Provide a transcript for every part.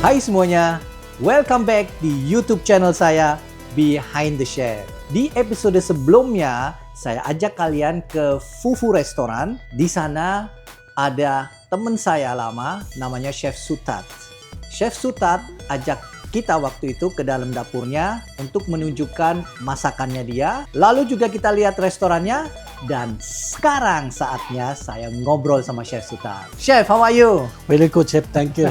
Hai semuanya, welcome back di YouTube channel saya Behind the Chef. Di episode sebelumnya, saya ajak kalian ke Fufu Restoran. Di sana ada teman saya lama, namanya Chef Sutat. Chef Sutat ajak kita waktu itu ke dalam dapurnya untuk menunjukkan masakannya dia. Lalu juga kita lihat restorannya. Dan sekarang saatnya saya ngobrol sama Chef Sutat. Chef, how are you? Very good, Chef. Thank you.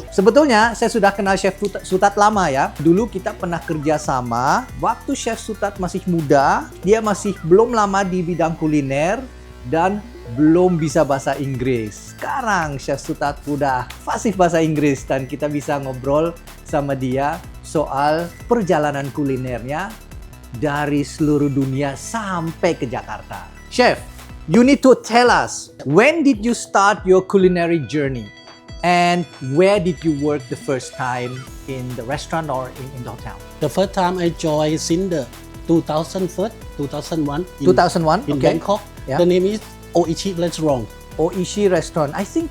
Sebetulnya saya sudah kenal Chef Sutat lama ya. Dulu kita pernah kerja sama. Waktu Chef Sutat masih muda, dia masih belum lama di bidang kuliner dan belum bisa bahasa Inggris. Sekarang Chef Sutat udah fasih bahasa Inggris dan kita bisa ngobrol sama dia soal perjalanan kulinernya dari seluruh dunia sampai ke Jakarta. Chef, you need to tell us, when did you start your culinary journey? And where did you work the first time, in the restaurant or in the hotel? The first time I joined since the 2001 in 2001, in okay. Bangkok. Yeah. The name is Oishi Restaurant. Oishi Restaurant. I think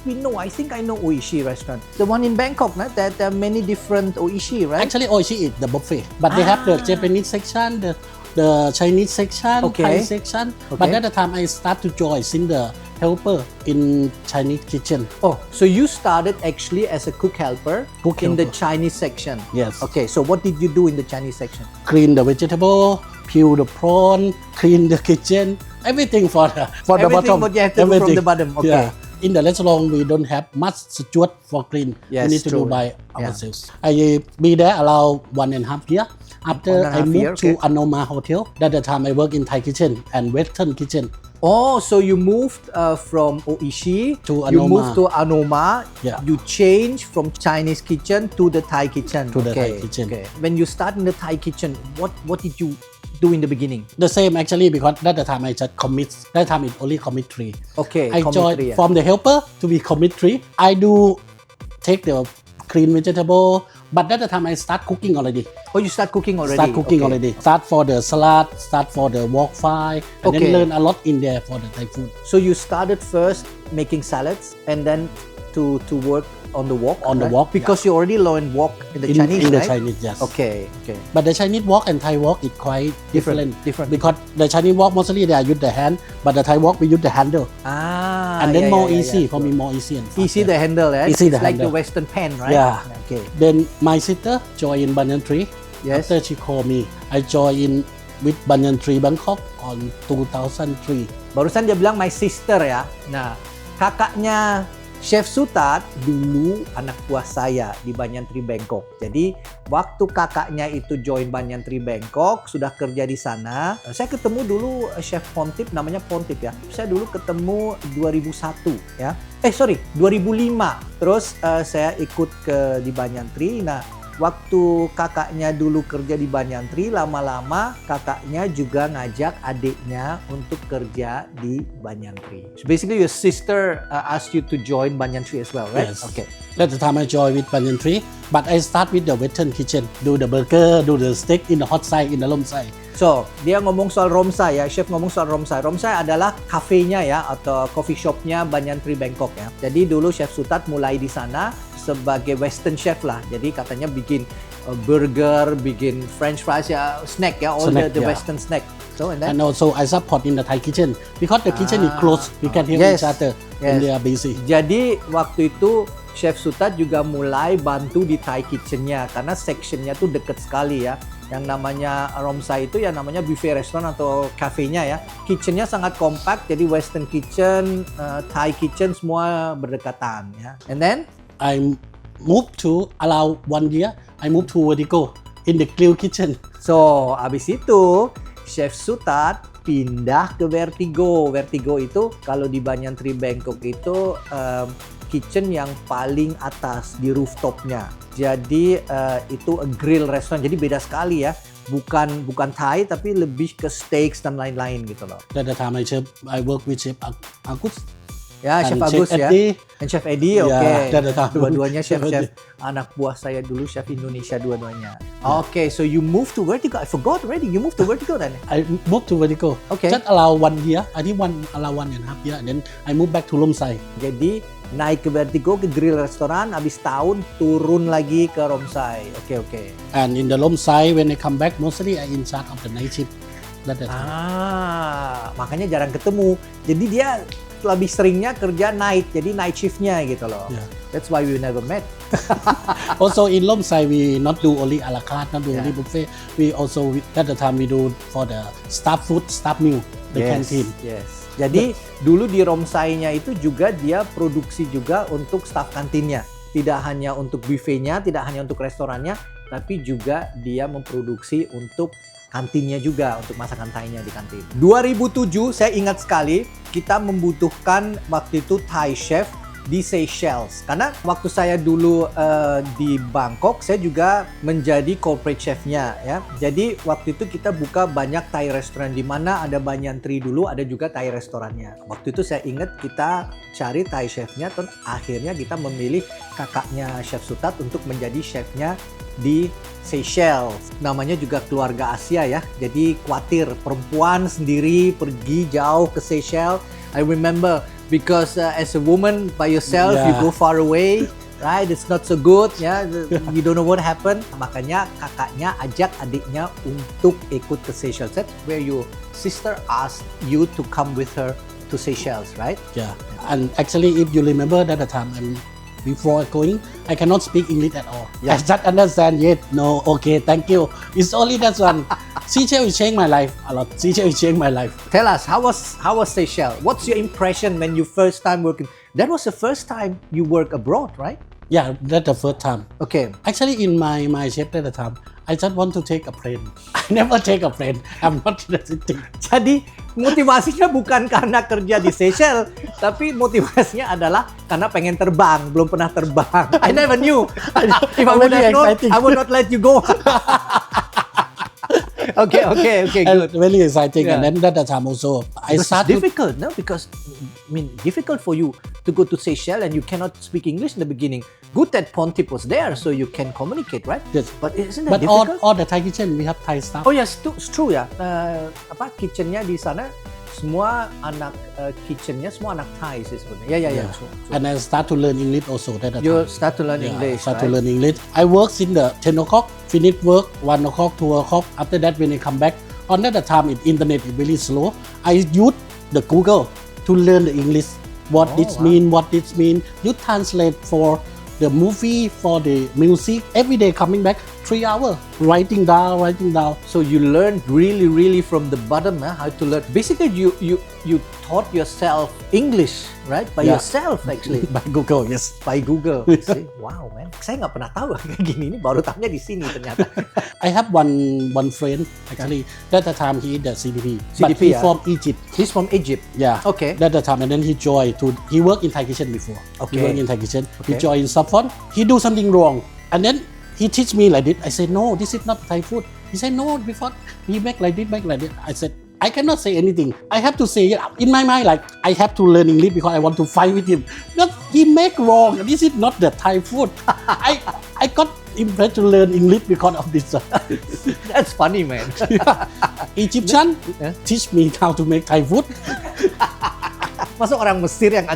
I know Oishi Restaurant. The one in Bangkok, no? There are many different Oishi, right? Actually, Oishi is the buffet, but they have the Japanese section, the Chinese section, Okay. Thai section. Okay. But at the time I start to join since the helper in Chinese kitchen. Oh, so you started actually as a cook helper Cook in the helper. Chinese section. Yes. Okay, so what did you do in the Chinese section? Clean the vegetable, peel the prawn, clean the kitchen, everything for the Everything bottom. what you have to do from the bottom, okay. Yeah. In the restaurant, we don't have much steward for clean. Yes, we need to true. do by Yeah. ourselves. I be there around 1.5 years. After 1.5 I moved year, to okay. Anoma Hotel, at the time I work in Thai kitchen and Western kitchen. Oh, so you moved from Oishi To You Anoma. moved to Anoma. Yeah. You changed from Chinese kitchen to the Thai kitchen. To the Okay, Thai kitchen. Okay. When you start in the Thai kitchen, what did you do in the beginning? The same actually because at the time I just commit. That time it only commit 3. Okay, I commit joined 3, yeah. from the helper to be commit 3. I do take the clean vegetable, but at the time I start cooking already. Oh, you start cooking already. Start cooking Okay. already. Start for the salad, start for the wok fry, and Okay. then learn a lot in there for the Thai food. So you started first making salads and then to work on the wok. On the right? wok, because you already learned wok in the Chinese, in the right? Chinese, yes. Okay. But the Chinese wok and Thai wok is quite different. Different. Because the Chinese wok mostly they are use the hand, but the Thai wok we use the handle. Ah, And then yeah, more yeah, easy yeah. for me, more easy and Easy faster. the handle, right? Easy it's the like the handle. Western pan, right? Yeah. Okay. Then my sister joined in Banyan Tree. Yes. After she called me, I joined in with Banyan Tree Bangkok on 2003. Barusan dia bilang my sister ya. Nah, kakaknya Chef Sutat dulu anak buah saya di Banyan Tree Bangkok. Jadi waktu kakaknya itu join Banyan Tree Bangkok, sudah kerja di sana. Saya ketemu dulu Chef Pontip, namanya Pontip ya. Saya dulu ketemu 2001 ya. 2005. Terus saya ikut di Banyan Tree. Nah, waktu kakaknya dulu kerja di Banyan Tree, lama-lama kakaknya juga ngajak adiknya untuk kerja di Banyan Tree. So basically your sister asked you to join Banyan Tree as well, right? Yes. Okay. At the time I joined with Banyan Tree, but I start with the Western kitchen. Do the burger, do the steak in the hot side, in the long side. So, dia ngomong soal Romsai ya, chef ngomong soal Romsai. Romsai adalah kafenya ya, atau coffee shopnya Banyan Tree Bangkok ya. Jadi dulu Chef Sutat mulai di sana sebagai Western chef lah. Jadi katanya bikin burger, bikin French fries ya, snack ya, all Snack, the yeah. Western snack. So and then And also I support in the Thai kitchen because the kitchen is closed. We can hear Yes. each other Yes. when they are busy. Jadi waktu itu Chef Sutat juga mulai bantu di Thai kitchen-nya karena section-nya tuh deket sekali ya. Yang namanya Romsai itu ya namanya buffet restaurant atau cafe-nya ya. Kitchen-nya sangat compact, jadi Western kitchen, Thai kitchen semua berdekatan ya. And then I moved to around 1 year. I moved to Vertigo in the grill kitchen. so abis itu Chef Sutat pindah ke Vertigo. Vertigo itu kalau di Banyan Tree Bangkok itu kitchen yang paling atas di rooftopnya. Jadi itu a grill restaurant. Jadi beda sekali ya. Bukan Thai tapi lebih ke steaks dan lain-lain gitu loh. At the time I work with Chef Agus. Ya, Chef and Agus ya. Eddie. And Chef Eddie, Ya, oke. that the time. Dua-duanya Chef chef-chef. Eddie. Anak buah saya dulu chef Indonesia dua-duanya. Oke, so you moved to Vertigo. I forgot already. You moved to Vertigo then. I moved to Vertigo. Okay. Just allow 1 year. I think allow 1.5 year, and then I moved back to Lomsai. Jadi naik ke Vertigo ke grill restoran, habis tahun turun lagi ke Romsai. Oke. And in the Lomsai, when I come back, mostly I in charge of the night shift. That the time. Makanya jarang ketemu. Jadi dia lebih seringnya kerja night, jadi night shiftnya gitu loh. Yeah. That's why we never met. Also in Lomsai, we not do only a la carte, not do Yeah. only buffet. We also at the time we do for the staff food, staff meal, the canteen. Yes. Jadi dulu di Romsai-nya itu juga dia produksi juga untuk staff kantinnya. Tidak hanya untuk buffetnya, tidak hanya untuk restorannya, tapi juga dia memproduksi untuk kantinnya juga, untuk masakan Thai-nya di kantin. 2007 saya ingat sekali kita membutuhkan waktu itu Thai chef di Seychelles. Karena waktu saya dulu di Bangkok, saya juga menjadi corporate chef-nya ya. Jadi waktu itu kita buka banyak Thai restoran di mana ada Banyan Tree dulu, ada juga Thai restorannya. Waktu itu saya ingat kita cari Thai chef-nya, dan akhirnya kita memilih kakaknya Chef Sutat untuk menjadi chef-nya di Seychelles. Namanya juga keluarga Asia ya. Jadi khawatir perempuan sendiri pergi jauh ke Seychelles. I remember because as a woman by yourself, you go far away, right? It's not so good, ya. You don't know what happened. Makanya kakaknya ajak adiknya untuk ikut ke Seychelles. That's where your sister asked you to come with her to Seychelles, right? Yeah. And actually, if you remember that the time before going, I cannot speak English at all. Yeah. I just understand yet. No, okay, thank you. It's only that one. Seychelles changed my life a lot. Seychelles changed my life. Tell us, how was Seychelles? What's your impression when you first time working? That was the first time you work abroad, right? Yeah, that's the first time. Okay. Actually, in my shift at the time, I just want to take a plane. I never take a plane. I'm not interested. Jadi motivasinya bukan karena kerja di Seychelles, tapi motivasinya adalah karena pengen terbang, belum pernah terbang. I never knew. If I would Very have known, exciting. I would not let you go. Okay, And good. very exciting. Yeah. And then at the time also, I Because it's started. difficult, no? Because difficult for you to go to Seychelles and you cannot speak English in the beginning. Good that Pontip was there, so you can communicate, right? Yes. But isn't that But difficult? all the Thai kitchen, we have Thai staff. Oh yes, it's true ya. Kitchennya di sana semua anak kitchennya semua anak Thai sih sebenarnya. Ya. True. And I start to learn English also at the time. You start to learn Yeah, English, start right? to learn English. I work in the 10 o'clock, finish work, 1 o'clock, 2 o'clock. After that, when I come back, on that time, internet is really slow. I use the Google to learn the English. What this mean, what this mean. You translate for the movie, for the music. Every day coming back, 3 hours, writing down. So you learned really from the bottom, how to learn. Basically, you taught yourself English, right? By Yeah. yourself actually. By Google, yes. By Google. See? Wow, man. Saya nggak pernah tahu kayak gini. Ini baru tahunya di sini ternyata. I have one friend, actually, at the time he is the CDP. But CDP, he from Egypt. He's from Egypt. Yeah. Okay. At the time, and then he worked in Thai kitchen before. Okay. He worked in Thai kitchen. He Okay. joined Saffron. He do something wrong. And then he teach me like this. I said, no, this is not Thai food. He said, no, before he make like this. I said, I cannot say anything. I have to say it in my mind, like I have to learn English because I want to fight with him. But he make wrong. This is not the Thai food. I got impressed to learn English because of this. That's funny, man. Egyptian Yeah. teach me how to make Thai food. Masuk orang Mesir yang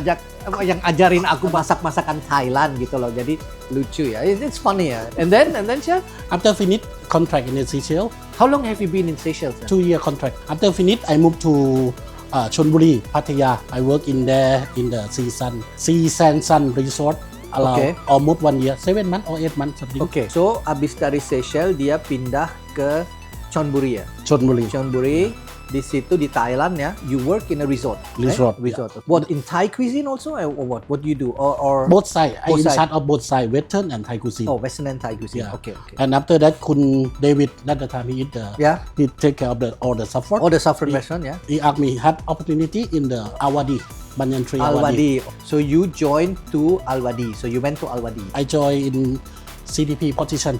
ajarin aku masakan Thailand gitu loh. Jadi lucu ya. It's funny ya. And then Chef, After finish contract in the Seychelles, how long have you been in Seychelles? 2-year contract. After finish, I moved to Chonburi, Pattaya. I work in there in the Sea Sun Resort. Okay. Almost 1 year, 7 months or 8 months something. Okay. So abis dari Seychelles dia pindah ke Chonburi ya. Chonburi. Chonburi di situ di Thailand ya. You work in a resort. Resort, Right? Resort. What in Thai cuisine also or what? What do you do? Or Both sides. I Both in side. charge of both sides, Western and Thai cuisine. Oh, Western and Thai cuisine. Yeah. Okay. And after that, Kun David, at the time he is Yeah. he take care of all the support. Oh, the Saffron restaurant ya. He asked me have opportunity in the Awadi, Banyan Tree Awadi. Al-Wadi. So you joined to Al-Wadi. So you went to Al-Wadi. I joined in CDP position.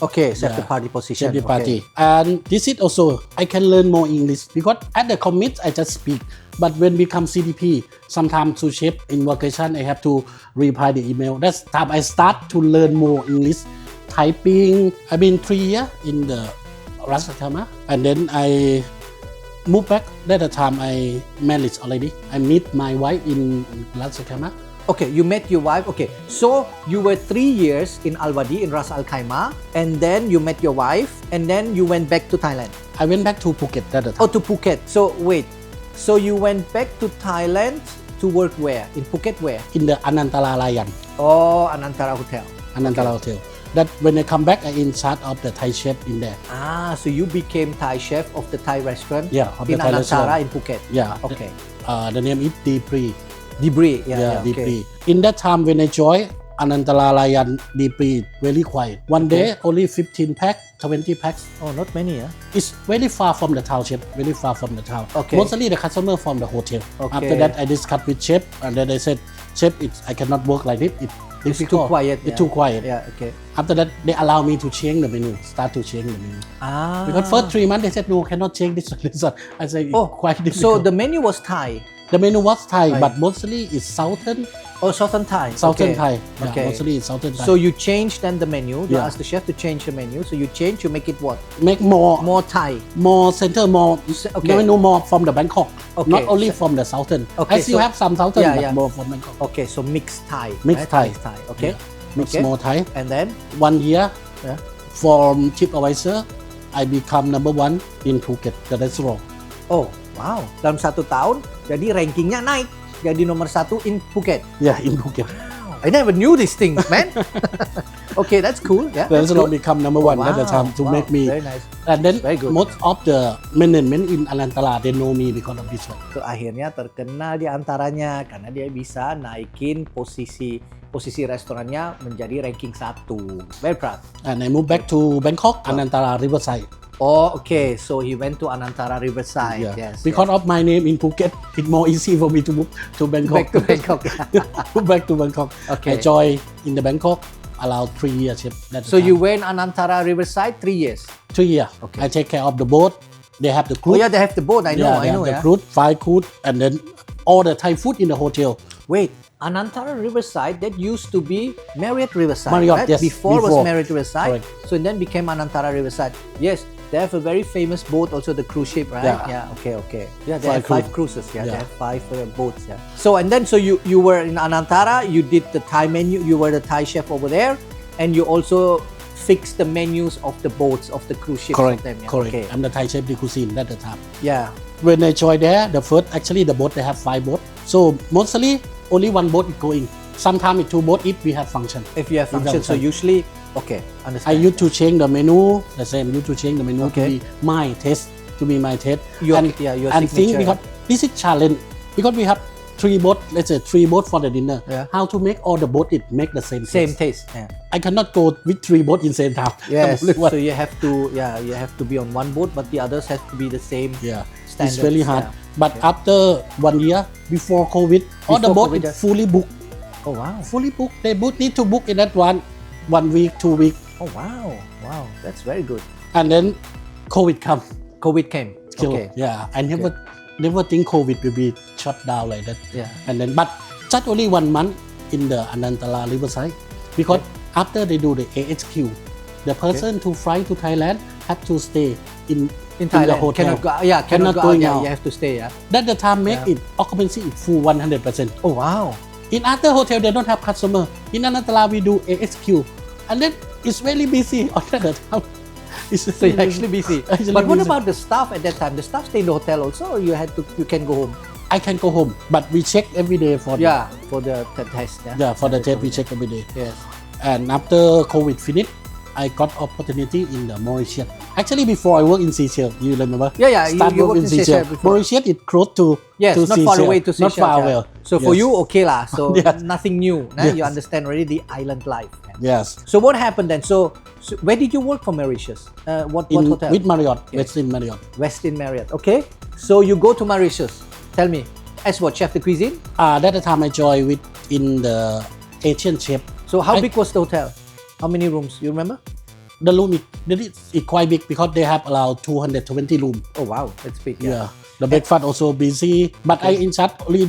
Okay, chef de Yeah. party position. Chef de Okay. party. And this is also I can learn more English because at the commit I just speak. But when become CDP, sometimes to chef in vacation I have to reply the email. That's time I start to learn more English. Typing. I've been 3 years in the Ras Al Khaimah, and then I moved back. That the time I married already. I meet my wife in Ras Al Khaimah. Okay, you met your wife. Okay, so you were 3 years in Al Wadi in Ras Al Khaimah, and then you met your wife, and then you went back to Thailand. I went back to Phuket that the time. Oh, to Phuket. So wait, so you went back to Thailand to work where? In Phuket where? In the Anantara Lion. Oh, Anantara Hotel. Anantara Hotel. That when I come back, I in charge of the Thai chef in there. Ah, so you became Thai chef of the Thai restaurant Yeah, of the in Thai Anantara restaurant. in Phuket. Yeah. Okay. The name is Deepri. Dibri. Yeah, Deepri. okay. In that time when I joined Anantara Lion, Deepri very quiet. One day only 15 pack, 20 packs. Oh, not many, yeah. It's very far from the town, chef. Very far from the town. Okay. Mostly the customer from the hotel. Okay. After that, I discussed with chef, and then I said, chef, I cannot work like this. It's difficult. too quiet. It's too quiet. Yeah, okay. After that, they allow me to change the menu. Start to change the menu. Ah. Because first 3 months they said no, cannot change this one. This one. I said it's Oh, quite so difficult. the menu was Thai. The menu was Thai, Thai. but mostly it's Southern Oh, Southern Thai. Southern Okay. Thai. Yeah, Okay. mostly it's Southern Thai. So you changed then the menu. You Yeah. asked the chef to change the menu. So you change, you make it what? make more More Thai. center more Okay. menu more from the Bangkok. Okay. Not only from the Southern. Okay, I still so- have some Southern, Yeah, but yeah. more from Bangkok. Okay, so mixed Thai. Mixed right? Thai. Mixed Thai. Okay. Mix Okay. more Thai. And then 1 year Yeah. from Chief Advisor, I become number 1 in Phuket, the restaurant. oh, wow. Dalam 1 tahun jadi rankingnya naik. Jadi nomor 1 in Phuket. Yeah, in Phuket. I never knew these things, man. Okay, that's cool. Yeah. The That's restaurant good. become number 1 at the time to wow, make me. Very nice. And then Very good. most of the management in Anantara, they know me because of this one. So, akhirnya terkenal di antaranya karena dia bisa naikin posisi restorannya menjadi ranking 1. Very proud. And I moved back to Bangkok, Anantara Riverside. Oh, okay. So he went to Anantara Riverside. Yeah. Yes. Because of my name in Phuket, it's more easy for me to move to Bangkok. Back to Bangkok. Move back to Bangkok. Okay. I joined in the Bangkok around 3 years. So you went Anantara Riverside 3 years. 3 years. Okay. I take care of the boat. They have the Oh crew. yeah, they have the boat. I know. they I know. have the Yeah. crew, 5 crew, and then all the Thai food in the hotel. Wait, Anantara Riverside that used to be Marriott Riverside. Marriott, right? yes, Before was before. Marriott Riverside. Correct. So then became Anantara Riverside. Yes, they have a very famous boat, also the cruise ship, right? Yeah. Okay. Yeah, they have 5 5 cruises. Yeah, they Yeah. have 5 boats. Yeah. So and then so you were in Anantara. You did the Thai menu. You were the Thai chef over there, and you also fixed the menus of the boats of the cruise ships. Correct. Of them, yeah. Correct. Okay. I'm the Thai chef de cuisine at the time. Yeah. When I joined there, the first actually the boat they have 5 boats. So mostly only 1 boat is going. Sometimes it's 2 boats if we have function. If you have function, so function. usually okay. I Understand. used to change the menu. The same. Used to change the menu Okay. to be my taste. To be my taste. Your- and yeah, your and think signature. because this is challenge because we have 3 boats. Let's say 3 boats for the dinner. Yeah. How to make all the boats it make the same Same taste. taste. Yeah. I cannot go with 3 boats in same time. Yes. Only one. So you have to be on one boat, but the others have to be the same. Yeah, Standards, it's very hard. yeah. But after 1 year, before COVID, all the Before boat COVID, is fully booked. Oh wow. Fully booked. They both need to book in that 1 week, 2 week, Oh wow. Wow. That's very good. and then COVID come. COVID came. Kill. Okay. Yeah, I never think COVID will be shut down like that. Yeah. And then, but just only 1 month in the Anantara Riverside, because after they do the AHQ, the person to fly to Thailand have to stay in In the Thailand, hotel. cannot go. Yeah, cannot go out. going Yeah, out. you have to stay. Yeah. That the time make Yeah. it occupancy is full 100%. Oh wow. In other hotel they don't have customer. In Anantara we do AHQ, and then it's very busy on that time. It's So you're actually busy. Actually But what busy. about the staff at that time? The staff stay in the hotel also, or you can go home? I can go home, but we check every day for Yeah, for the test. Yeah. yeah for the test we check every day. Yes. And after COVID finished, I got opportunity in the Mauritius. Actually, before I work in Seychelles, you remember? Yeah, yeah, Start you work worked in Seychelles before. Mauritius is close to Yes, to not far Seychelles. away to Seychelles. Not far yeah. away. So for Yes. you, okay lah. So Yes. nothing new. Nah? Yes. You understand already the island life. Yes. So what happened then? So where did you work for Mauritius? What In hotel? with Marriott, Yes. Westin Marriott. Westin Marriott. Okay. So you go to Mauritius. Tell me, as what, chef de cuisine? That the time I joined with in the Asian chef. So how I- big was the hotel? How many rooms? You remember? the room is quite big because they have around 220 room. Oh wow, that's big. Yeah. The breakfast also busy, but I in charge only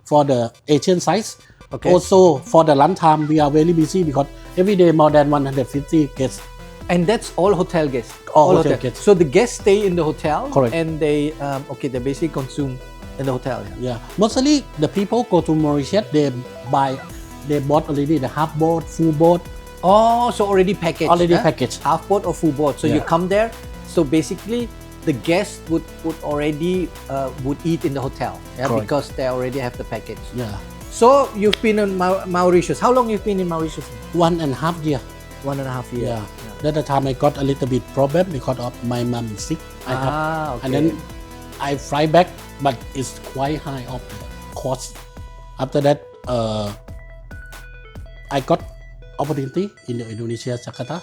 for the Asian size. Okay. Also for the lunchtime we are very busy because every day more than 150 guests. And that's all hotel guests. All hotel guests. So the guests stay in the hotel. Correct. And they they basically consume in the hotel. Yeah. Yeah, mostly the people go to Mauritius. They bought already the half boat, full boat, Oh, so already packaged. already huh? packaged. Half boat or full boat. So you Yeah. come there. So basically, the guests would already would eat in the hotel. Yeah, Correct. because they already have the package. Yeah, So you've been in Mauritius. How long you've been in Mauritius? 1.5 year. 1.5 years. Yeah. That the time I got a little bit problem because of my mom is sick. Okay. And then I fly back, but it's quite high of the cost. After that, I got opportunity in the Indonesia, Jakarta.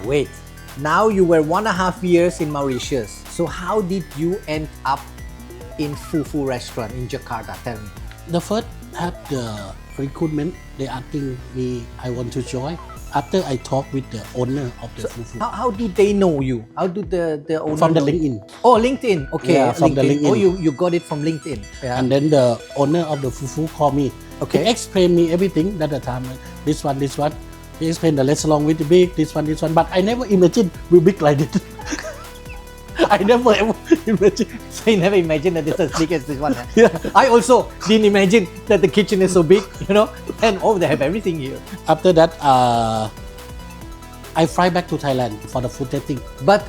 Wait. Now you were 1.5 years in Mauritius. So how did you end up in Fufu restaurant in Jakarta? Tell me. The first have the recruitment. They asking me I want to join. After I talk with the owner of the Fufu How do they know you? How do the owner from the know? LinkedIn, Oh, LinkedIn. Okay, Yeah, from the LinkedIn. Oh, you got it from LinkedIn. Yeah. and then the owner of the Fufu call me. Okay. He explain me everything that the time. This one. He explained the restaurant with the big. This one. But I never imagine we big like this. I never ever imagine. So you never imagined that it's as big as this one. Huh? Yeah. I also didn't imagine that the kitchen is so big, and they have everything here. After that, I fly back to Thailand for the food tasting. But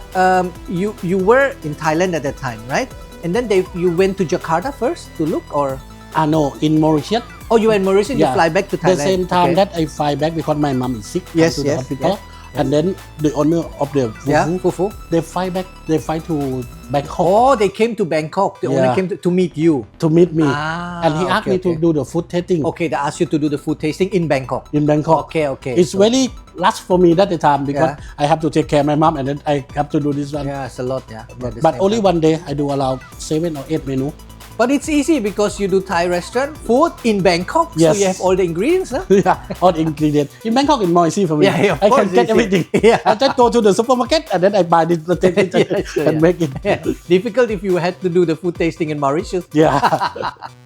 you were in Thailand at that time, right? And then you went to Jakarta first to look, or No, in Mauritius. oh, you were in Mauritius. You Yeah. fly back to The Thailand. same time Okay. that I fly back because my mom is sick. Yes, come to the yes, hospital. yes. And then the owner of the Fufu, Yeah, Fufu. they fly back. They fly to Bangkok Oh, they came to Bangkok. The owner Yeah. came to meet you. to meet me. Ah, And he asked okay, me to okay. do the food tasting Okay, they asked you to do the food tasting in Bangkok. in Bangkok. Okay. It's So- very rush for me at the time because Yeah. I have to take care of my mom and then I have to do this one. Yeah, it's a lot. Yeah. At the But same only time. one day I do allow 7 or 8 menu. But it's easy because you do Thai restaurant food in Bangkok. So Yes. you have all the ingredients. Huh? Yeah, all ingredients. In Bangkok, it's more easy for me. Yeah, of I course, can get easy. everything. Yeah. I just go to the supermarket and then I buy this take it Yeah, sure, and yeah. make it. Yeah. Difficult if you had to do the food tasting in Mauritius. Yeah.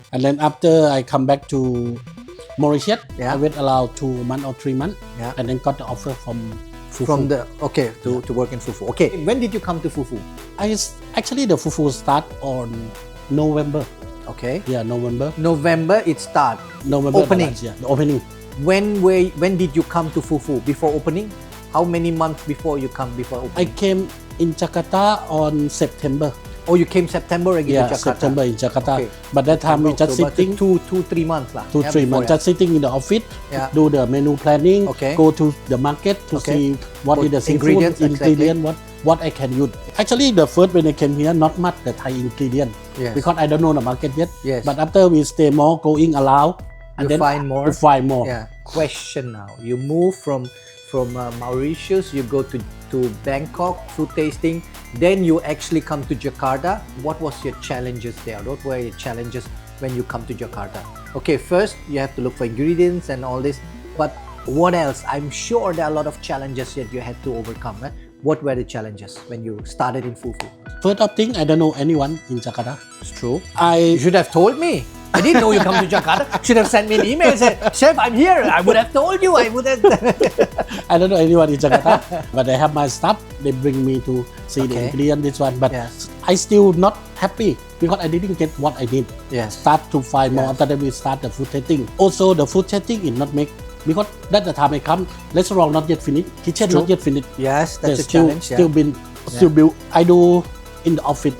And then after I come back to Mauritius, Yeah. I wait around 2 months or 3 months, Yeah. and then got the offer from Fufu. From the to work in Fufu. Okay, when did you come to Fufu? Actually the Fufu start on November. Okay, Yeah, November. November it start. November Opening. last year, the opening. When did you come to Fufu? Before opening? How many months before you come before I opening? came in Jakarta on September. Oh, you came September again Yeah, to Jakarta. September in Jakarta. Okay. But that time we just October, sitting 2-3 months lah. 2-3 months, just sitting in the office, Yeah. do the menu planning, Okay. go to the market to Okay. see what What is the ingredients, seafood ingredient, what I can use. Actually, the first when I came here, not much the Thai ingredient Yes. because I don't know the market yet. Yes. But after we stay more, going around, and You then find more? you find more. Yeah. Question now. You move from Mauritius, you go to Bangkok, food tasting, then you actually come to Jakarta. What was your challenges there? What were your challenges when you come to Jakarta? Okay, first you have to look for ingredients and all this, but what else? I'm sure there are a lot of challenges that you had to overcome. Eh? What were the challenges when you started in Fufu? First of thing, I don't know anyone in Jakarta. It's true. You I should have told me. I didn't know you come to Jakarta. Should have sent me an email and said, Chef, I'm here. I would have told you. I would have. I don't know anyone in Jakarta, but I have my staff. They bring me to see the Okay. ingredient, this one. But Yes. I still not happy because I didn't get what I need. Yes. Start to find more Yes. after that we start the food tasting. Also, the food tasting is not make because that the time I come, restaurant not yet finished, kitchen True. not yet finished. Yes, that's a still challenge. still been still build. I do in the office.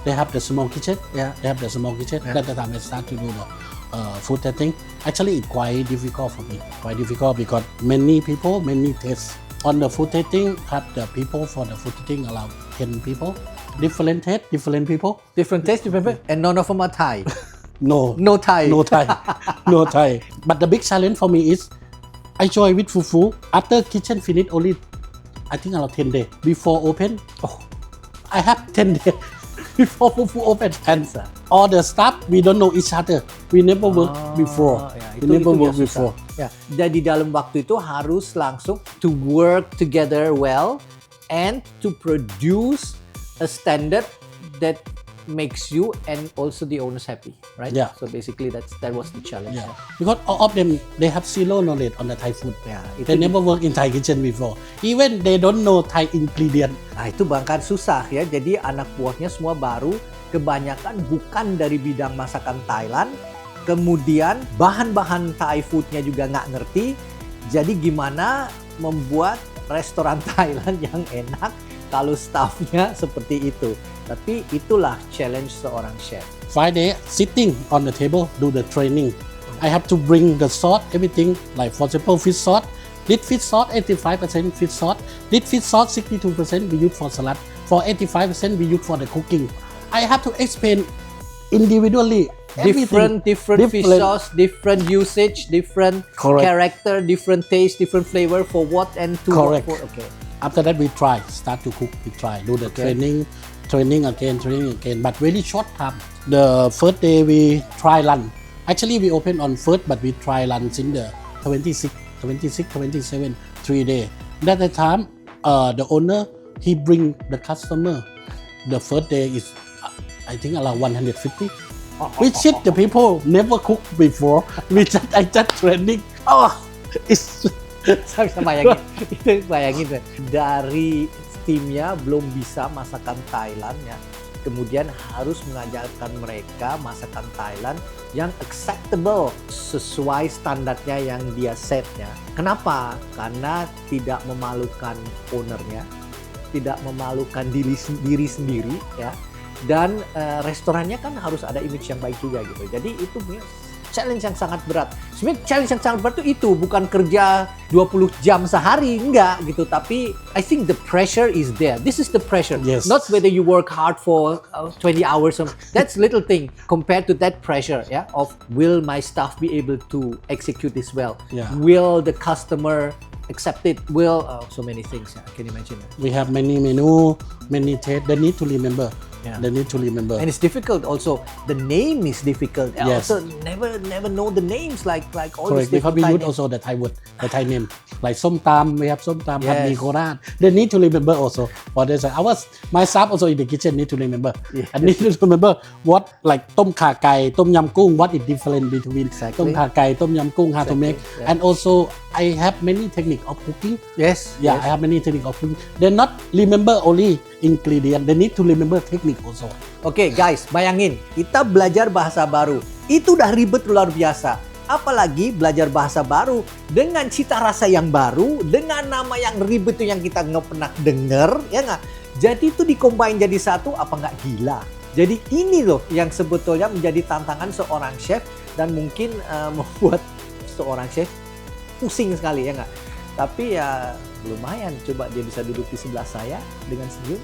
They have the small kitchen. Yeah. They have the small kitchen. Yeah. That the time I start to do the food testing. Actually, it's quite difficult for me. Quite difficult because many people, many tastes. On the food testing, have the people for the food testing around 10 people. Different taste, different people. Different taste, different, and none of them are Thai. No, No Thai. no Thai, no Thai. But the big challenge for me is, I join with Fufu after kitchen finish only, I think around 10 days before open. Oh, I have 10 days before Fufu open, and all the staff we don't know each other. We never worked before. Ya, We never yang worked susah. before. Ya, jadi dalam waktu itu harus langsung to work together well and to produce a standard that makes you and also the owners happy, right? Yeah. So basically that was the challenge. Yeah, because all of them they have zero knowledge on the Thai food. Ya, itu They never work in Thai kitchen before. Even they don't know Thai ingredient. Nah itu bahkan susah ya. Jadi anak buahnya semua baru, kebanyakan bukan dari bidang masakan Thailand. Kemudian bahan-bahan Thai foodnya juga nggak ngerti. Jadi gimana membuat restoran Thailand yang enak kalau staffnya seperti itu. Tapi itulah challenge seorang chef. Friday sitting on the table do the training. I have to bring the sauce, everything like for example fish sauce. Did fish sauce 85% fish sauce. Did fish sauce 62% we use for salad. For 85% we use for the cooking. I have to explain individually everything. Different fish sauce, different usage, different Correct. character, different taste, different flavor for what and to Correct. what for. Okay. After that we try, start to cook, we try, do the training again. But very short time. The first day we try lunch. Actually we open on first, but we try lunch in the 26, 27, 3 days. At the time, the owner, he bring the customer. The first day is, I think around 150. We cheat the people never cooked before. I just training. Oh, it's Saya bisa bayangin, itu bayangin deh. Dari timnya belum bisa masakan Thailand ya, kemudian harus mengajarkan mereka masakan Thailand yang acceptable sesuai standarnya yang dia setnya. Kenapa? Karena tidak memalukan ownernya, tidak memalukan diri sendiri ya, dan restorannya kan harus ada image yang baik juga gitu. Jadi itu challenge yang sangat berat. Sebenarnya challenge yang sangat berat itu bukan kerja 20 jam sehari, enggak gitu. Tapi I think the pressure is there. This is the pressure. Yes. Not whether you work hard for 20 hours. That's little thing compared to that pressure ya, of will my staff be able to execute this well? Yeah. Will the customer accept it? Will so many things. Can you imagine? we have many menu, many taste. They need to remember. Yeah. They need to remember. And it's difficult also. The name is difficult. I Yes. also never know the names like all Correct. these Because different we Thai use names. also the Thai word, the Thai name. Like Som Tam, we have Som Tam, Yes. Pad Mi Korat. They need to remember also. For this, my staff also in the kitchen need to remember. Yes. And need to remember what like Tom Kha Kai, Tom Yam Kung, what is different between Exactly. Tom Kha Kai, Tom Yam Kung, how to Exactly. make. Yeah. And also I have many technique of cooking. Yes. Yeah, I have many technique of cooking. They not remember only ingredient. They need to remember technique also. Oke guys, bayangin kita belajar bahasa baru. Itu udah ribet luar biasa. Apalagi belajar bahasa baru dengan cita rasa yang baru, dengan nama yang ribet itu yang kita nggak pernah denger, ya nggak? Jadi itu dicombine jadi satu, apa nggak gila? Jadi ini loh yang sebetulnya menjadi tantangan seorang chef dan mungkin membuat seorang chef pusing sekali ya nggak? Tapi ya lumayan, coba dia bisa duduk di sebelah saya dengan senyum.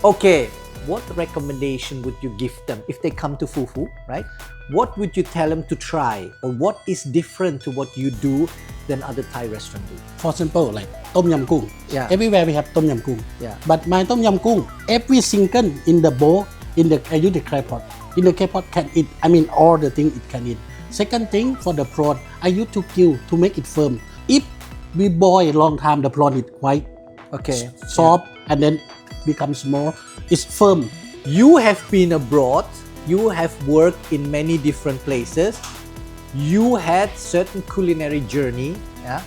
Oke, what recommendation would you give them if they come to Fufu, right? What would you tell them to try, or what is different to what you do than other Thai restaurants do? For example, like Tom Yam Kung. Yeah. Everywhere we have Tom Yam Kung. Yeah. But my Tom Yam Kung, every single in the bowl, I use the clay pot. In the clay pot can eat. I mean, all the thing it can eat. Second thing, for the prawn, I use to kill to make it firm. If we boil long time, the prawn is quite Okay. soft and then becomes more. It's firm. You have been abroad. You have worked in many different places. You had certain culinary journey, yeah,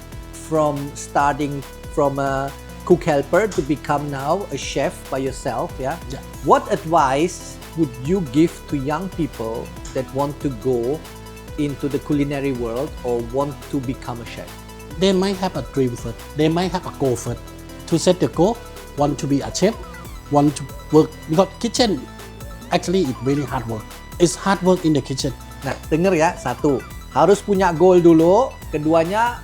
from starting from a cook helper to become now a chef by yourself, yeah. Yeah. What advice would you give to young people that want to go into the culinary world or want to become a chef? They might have a dream first. They might have a goal first. To set the goal, want to be a chef, want to work. Because kitchen, actually it's very hard work. It's hard work in the kitchen. Nah, denger ya, satu, harus punya goal dulu. Keduanya,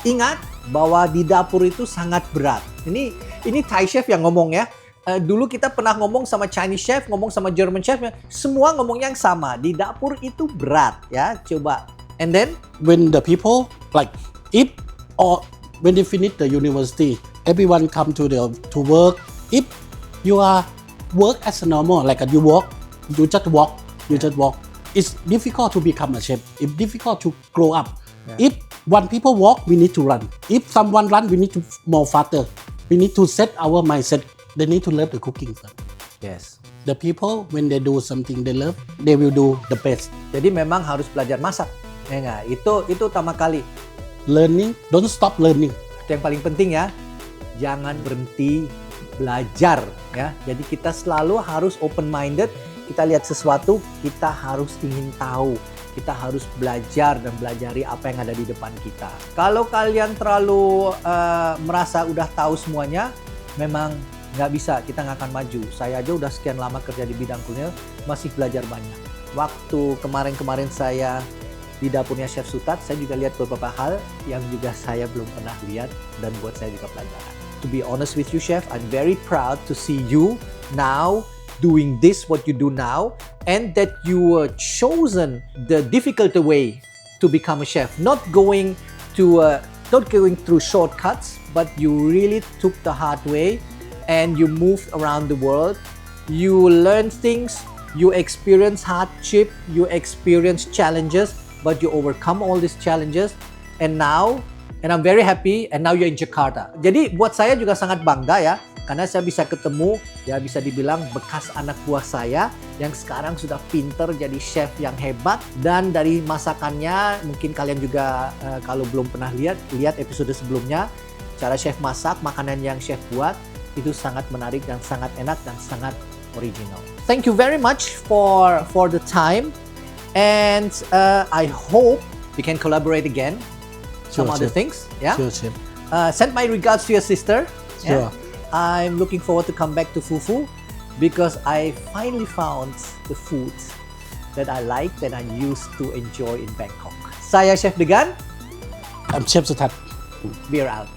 ingat bahwa di dapur itu sangat berat. Ini Thai chef yang ngomong ya. Dulu kita pernah ngomong sama Chinese chef, ngomong sama German chef, semua ngomong yang sama. Di dapur itu berat ya, coba. And then, When the people like if or when they finish the university, everyone come to work. If you are work as a normal, like you You just walk. It's difficult to become a chef. It's difficult to grow up. Yeah. If one people walk, we need to run. If someone run, we need to more faster. We need to set our mindset. They need to love the cooking first. Yes. The people when they do something they love, they will do the best. Jadi memang harus belajar masak. Ya nggak? Itu utama kali. Learning, don't stop learning. Itu yang paling penting ya. Jangan berhenti belajar ya. Jadi kita selalu harus open minded. Kita lihat sesuatu, kita harus ingin tahu. Kita harus belajar dan belajari apa yang ada di depan kita. Kalau kalian terlalu merasa udah tahu semuanya, memang nggak bisa, kita nggak akan maju. Saya aja udah sekian lama kerja di bidang kuliner, masih belajar banyak. Waktu kemarin-kemarin saya di dapurnya Chef Sutat, saya juga lihat beberapa hal yang juga saya belum pernah lihat dan buat saya juga pelajaran. To be honest with you, Chef, I'm very proud to see you now doing this, what you do now, and that you chosen the difficult way to become a chef. Not going through shortcuts, but you really took the hard way. And you moved around the world, you learn things, you experience hardship, you experience challenges, but you overcome all these challenges. And I'm very happy, and now you're in Jakarta. Jadi buat saya juga sangat bangga ya, karena saya bisa ketemu, ya bisa dibilang bekas anak buah saya, yang sekarang sudah pinter jadi chef yang hebat. Dan dari masakannya, mungkin kalian juga kalau belum pernah lihat episode sebelumnya, cara chef masak, makanan yang chef buat, itu sangat menarik dan sangat enak dan sangat original. Thank you very much for the time, and I hope we can collaborate again. Some Sure, other Chef. things, yeah. Sure, chef. Send my regards to your sister. Sure. Yeah? I'm looking forward to come back to Fufu because I finally found the food that I like, that I used to enjoy in Bangkok. Saya Chef Degan, I'm Chef Sutat. beer out.